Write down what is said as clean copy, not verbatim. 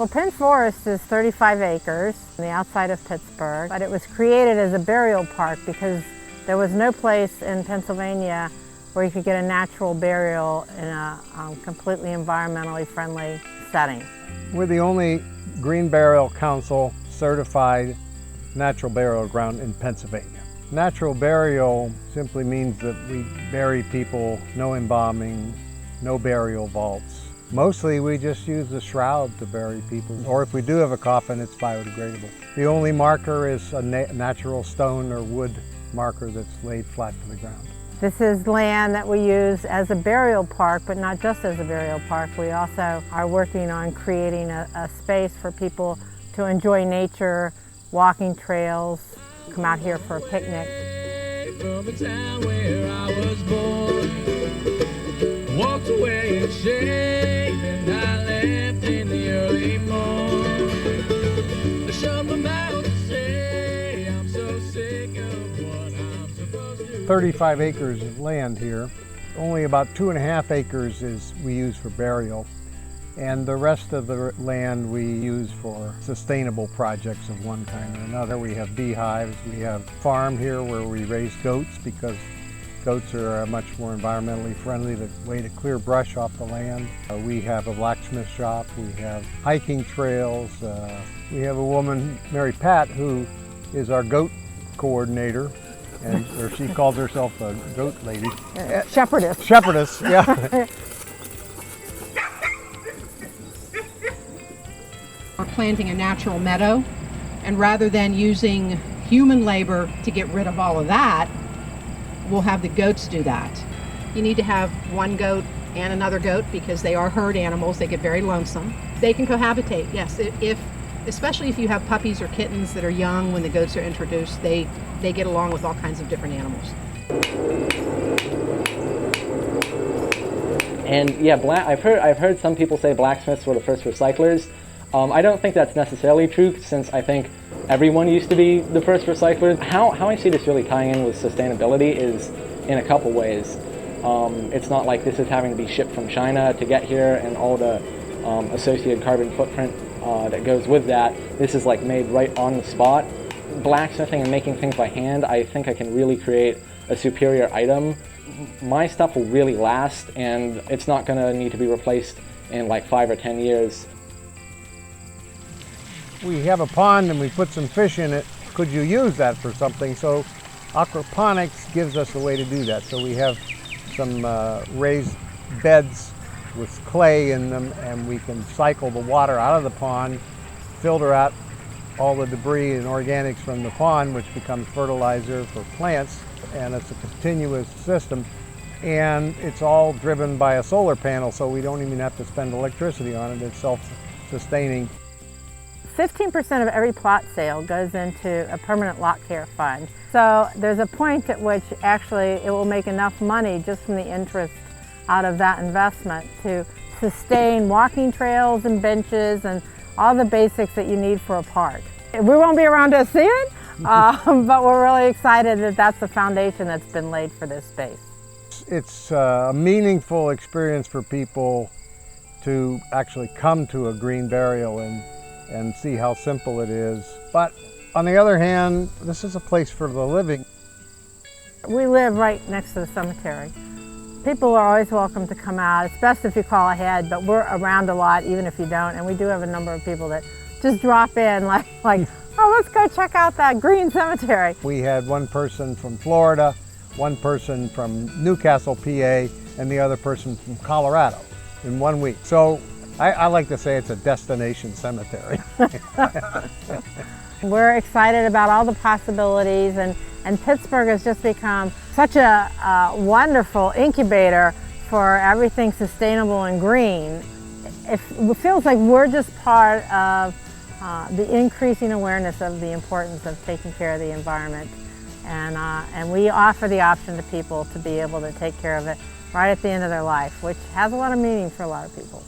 Well, Penn Forest is 35 acres on the outside of Pittsburgh, but it was created as a burial park because there was no place in Pennsylvania where you could get a natural burial in a completely environmentally friendly setting. We're the only Green Burial Council certified natural burial ground in Pennsylvania. Natural burial simply means that we bury people, no embalming, no burial vaults. Mostly we just use the shroud to bury people, or if we do have a coffin, it's biodegradable. The only marker is a natural stone or wood marker that's laid flat to the ground. This is land that we use as a burial park, but not just as a burial park. We also are working on creating a space for people to enjoy nature, walking trails, come out here for a picnic. From the town where I was born, walked away in shame, and I left in the early morn. I shut my mouth to say I'm so sick of what I'm supposed to do. 35 acres of land here. Only about 2.5 acres we use for burial, and the rest of the land we use for sustainable projects of one kind or another. We have beehives, we have farm here where we raise goats because goats are much more environmentally friendly, the way to clear brush off the land. We have a blacksmith shop, we have hiking trails. We have a woman, Mary Pat, who is our goat coordinator, or she calls herself a goat lady. Shepherdess. Shepherdess, yeah. We're planting a natural meadow, and rather than using human labor to get rid of all of that, we'll have the goats do that. You need to have one goat and another goat because they are herd animals. They get very lonesome. They can cohabitate, yes. Especially if you have puppies or kittens that are young when the goats are introduced, they get along with all kinds of different animals. And yeah, I've heard some people say blacksmiths were the first recyclers. I don't think that's necessarily true, since I think everyone used to be the first recycler. How I see this really tying in with sustainability is in a couple ways. It's not like this is having to be shipped from China to get here and all the associated carbon footprint that goes with that. This is like made right on the spot. Blacksmithing and making things by hand, I think I can really create a superior item. My stuff will really last, and it's not going to need to be replaced in like 5 or 10 years. We have a pond and we put some fish in it. Could you use that for something? So aquaponics gives us a way to do that. So we have some raised beds with clay in them, and we can cycle the water out of the pond, filter out all the debris and organics from the pond, which becomes fertilizer for plants, and it's a continuous system. And it's all driven by a solar panel, so we don't even have to spend electricity on it. It's self-sustaining. 15% of every plot sale goes into a permanent lot care fund. So there's a point at which actually it will make enough money just from the interest out of that investment to sustain walking trails and benches and all the basics that you need for a park. We won't be around to see it, but we're really excited that that's the foundation that's been laid for this space. It's a meaningful experience for people to actually come to a green burial and see how simple it is. But on the other hand, this is a place for the living. We live right next to the cemetery. People are always welcome to come out. It's best if you call ahead, but we're around a lot even if you don't, and we do have a number of people that just drop in like oh, let's go check out that green cemetery. We had one person from Florida, one person from Newcastle, PA, and the other person from Colorado in 1 week. So I like to say it's a destination cemetery. We're excited about all the possibilities, and Pittsburgh has just become such a wonderful incubator for everything sustainable and green. It feels like we're just part of the increasing awareness of the importance of taking care of the environment. And we offer the option to people to be able to take care of it right at the end of their life, which has a lot of meaning for a lot of people.